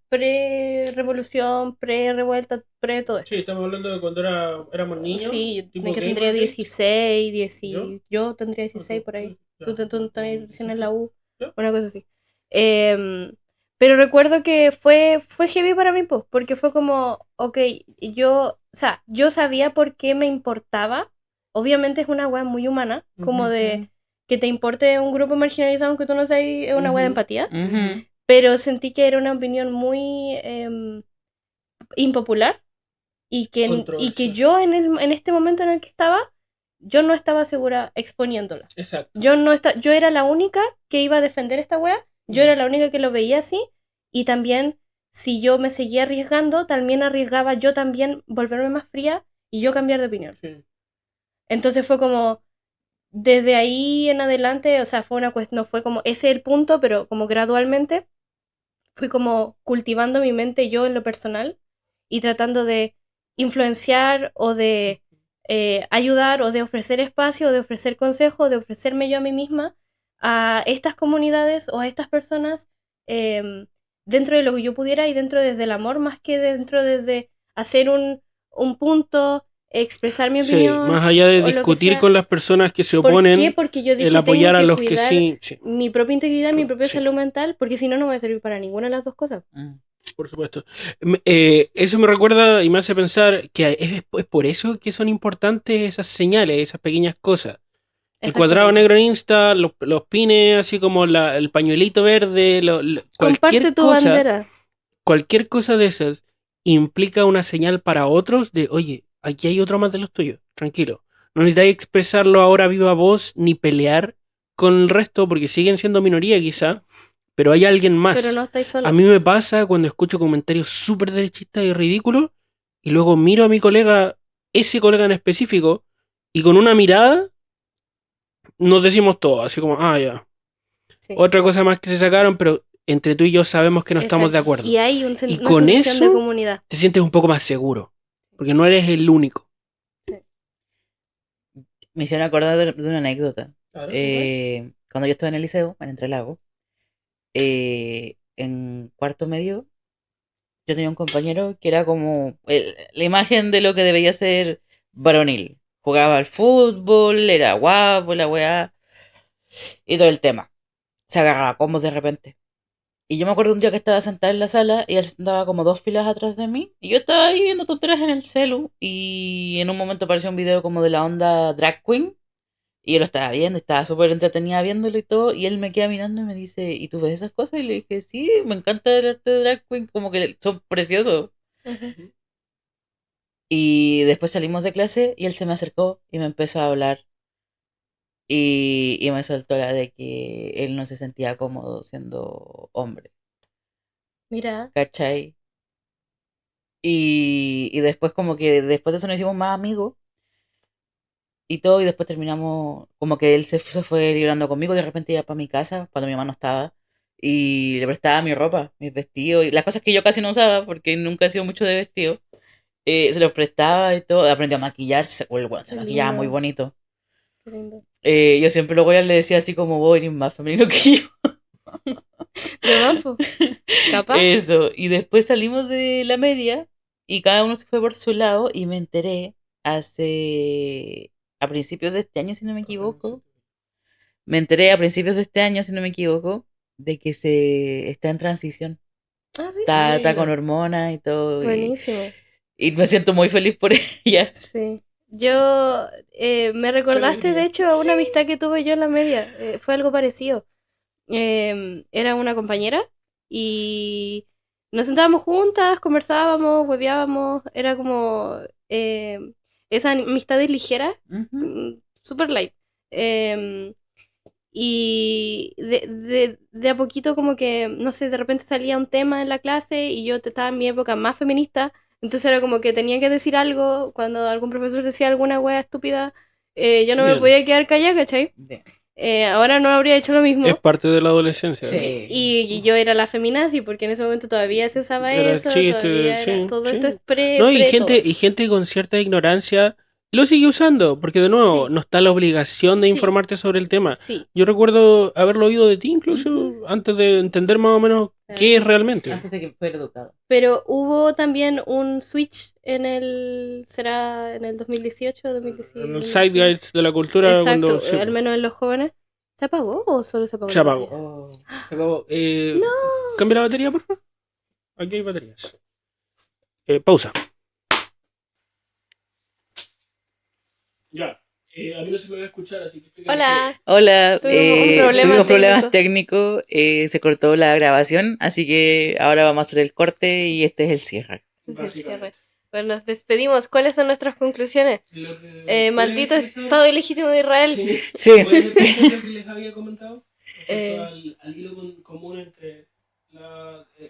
pre-revolución, pre-revuelta, pre todo Sí, esto. estamos hablando de cuando éramos niños, Sí, tipo que tendría Gamer Gate. 16, ¿Yo? yo tendría No, 16 por ahí. ya, Tú tenés recién en la 18. U, ¿Ya? una cosa así. Em, pero recuerdo que fue heavy para mí, pues, porque fue como, ok, o sea, yo sabía por qué me importaba. Obviamente es una wea muy humana, como Ujú. de que te importe un grupo marginalizado aunque tú no seas, es una wea de Ujú. empatía. Ujú. Pero sentí que era una opinión muy impopular y que Controversial. yo en este momento en el que estaba, yo no estaba segura exponiéndola. Exacto. Yo era la única que iba a defender esta wea, yo Ujú. era la única que lo veía así, y también si yo me seguía arriesgando, también arriesgaba yo también volverme más fría y yo cambiar de opinión. Sí. Entonces fue como, desde ahí en adelante, o sea, fue una cuestión, no fue como ese el punto, pero como gradualmente fui como cultivando mi mente yo en lo personal y tratando de influenciar o de ayudar o de ofrecer espacio o de ofrecer consejo o de ofrecerme yo a mí misma a estas comunidades o a estas personas em, dentro de lo que yo pudiera y dentro desde el amor más que dentro desde hacer un punto, expresar mi Sí, opinión más allá de o lo que discutir sea. con las personas que se ¿Por qué? oponen, Porque yo el dije, tengo apoyar a que los que cuidar sí, sí, mi propia integridad, mi propia sí, salud mental, porque si no, no va a servir para ninguna de las dos cosas. Mm. por supuesto. Eso me recuerda y me hace pensar que es por eso que son importantes esas señales, esas pequeñas cosas. El cuadrado Exactamente. negro en Insta, los pines, así como el pañuelito verde, Comparte tu bandera. cualquier cosa de esas implica una señal para otros de, oye, aquí hay otro más de los tuyos, tranquilo. No necesitáis expresarlo ahora a viva voz ni pelear con el resto porque siguen siendo minoría quizá, pero hay alguien Pero más. no estáis A solos. mí me pasa cuando escucho comentarios súper derechistas y ridículos y luego miro a mi colega, ese colega en específico, y con una mirada nos decimos todo, así como, ah, ya. Sí, Otra cosa más que se sacaron, pero entre tú y yo sabemos que no estamos de exacto. Y acuerdo. hay Y una con sensación de eso comunidad. te sientes un poco más seguro, porque no eres el único. Sí. Me hicieron acordar de una anécdota. Claro, ¿qué tal? Cuando yo estaba en el liceo, en Entrelagos, en cuarto medio, yo tenía un compañero que era como la imagen de lo que debería ser varonil. Jugaba al fútbol, era guapo, la weá, y todo el tema. Se agarraba a combos de repente. Y yo me acuerdo un día que estaba sentada en la sala y él se sentaba como 2 filas atrás de mí. Y yo estaba ahí viendo tonteras en el celu. Y en un momento apareció un video como de la onda drag queen. Y yo lo estaba viendo, estaba súper entretenida viéndolo y todo. Y él me queda mirando y me dice, ¿y tú ves esas cosas? Y le dije, sí, me encanta el arte de drag queen, como que son preciosos. Ujú. Y después salimos de clase y él se me acercó y me empezó a hablar. Y me soltó la de que él no se sentía cómodo siendo hombre. Mira, ¿Cachai? Y después como que después de eso nos hicimos más amigos y todo, y después terminamos, como que él se fue librando conmigo, de repente iba para mi casa cuando mi mamá no estaba, y le prestaba mi ropa, mis vestidos, y las cosas que yo casi no usaba, porque nunca he sido mucho de vestido, se los prestaba y todo, aprendió a maquillarse, o el weón se qué maquillaba muy lindo, bonito. qué lindo. Yo siempre luego ya le decía así como vos eres más femenino que yo. De Banfo, capaz. Eso, y después salimos de la media y cada uno se fue por su lado y me enteré a principios de este año, si no me equivoco, me enteré a principios de este año, si no me equivoco, de que se está en transición, Ah, sí. está con hormonas y todo Buenísimo. y me siento muy feliz por ella. Sí. Yo me recordaste, de hecho, a una amistad que tuve yo en la media. Fue algo parecido. Era una compañera y nos sentábamos juntas, conversábamos, hueveábamos. Era como esa amistad ligera, Ujú. super light. Em, y de a poquito como que, no sé, de repente salía un tema en la clase y yo estaba en mi época más feminista, entonces era como que tenía que decir algo, cuando algún profesor decía alguna wea estúpida, yo no me Bien. podía quedar callada, ¿cachai? Bien. Ahora no habría hecho lo Es mismo. parte de la adolescencia. Sí. Y yo era la feminazi, porque en ese momento todavía se usaba Era el eso, chiste, todavía era, sí, todo sí. esto es pre, No, pre todo y eso. gente con cierta ignorancia lo sigue usando, porque de nuevo, Sí, no está la obligación de sí, informarte sobre el tema. sí. Yo recuerdo haberlo oído de ti incluso, Ujú. antes de entender más o menos qué es realmente. Antes de que fuera educado. Pero hubo también un switch ¿será en el 2018, En el 2019? zeitgeist de la cultura, cuando Exacto, al menos en los jóvenes. ¿Se apagó o solo se apagó se la apagó. batería? Oh. Se acabó. No. Cambia la batería, por favor. Aquí hay baterías. Pausa. Ya. A mí no se me va a escuchar, así que explícame. Hola. Hola, Tuvimos un problema tuvimos problemas técnico. técnicos, se cortó la grabación, así que ahora vamos a hacer el corte y este es el cierre. Básicamente. Pues nos despedimos. ¿Cuáles son nuestras conclusiones? Lo que- Maldito ¿puedes expresar? Estado ilegítimo de Israel. Sí. Sí. ¿Puedes expresar lo que les había comentado? Eh. Respecto al hilo común entre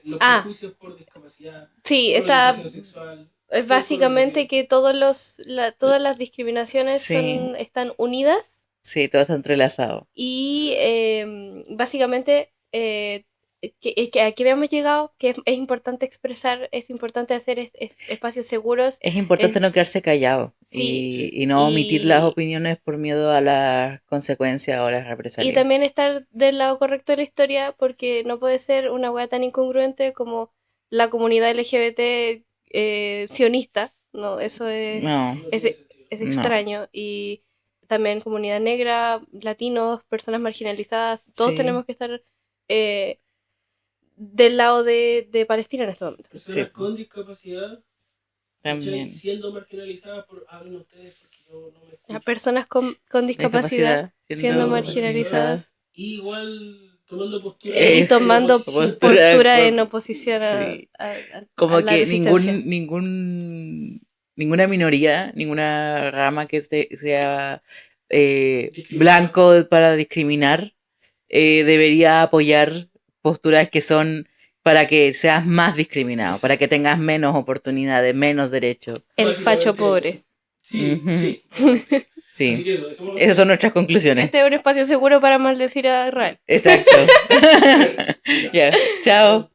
los Ah. prejuicios por discapacidad, Sí, por está orientación sexual. es básicamente que todas las discriminaciones Sí. están unidas Sí, todo está entrelazado. y básicamente que aquí habíamos llegado, que es importante expresar, es importante hacer espacios seguros. Es importante no Es- quedarse callado Sí, y no omitir las y, opiniones por miedo a las consecuencias o las y represalias. también estar del lado correcto de la historia, porque no puede ser una wea tan incongruente como la comunidad LGBT sionista. No, eso No, es, es no. extraño. Y también comunidad negra, latinos, personas marginalizadas, todos Sí. tenemos que estar del lado de Palestina en este momento. Personas Sí. con discapacidad También. siendo marginalizadas hablen ustedes porque yo no me escucho. Las personas con discapacidad siendo marginalizadas Igual tomando postura y tomando postura postura en con- oposición sí. a Como la que resistencia. ninguna minoría, ninguna rama que sea Discriminar. blanco para discriminar, debería apoyar posturas que son para que seas más discriminado, para que tengas menos oportunidades, menos derechos. El facho pobre. Sí, Ujú. sí. Sí, Así que eso, dejémoslo esas son nuestras conclusiones. Este es un espacio seguro para maldecir a Israel. Exacto. Ya, chao.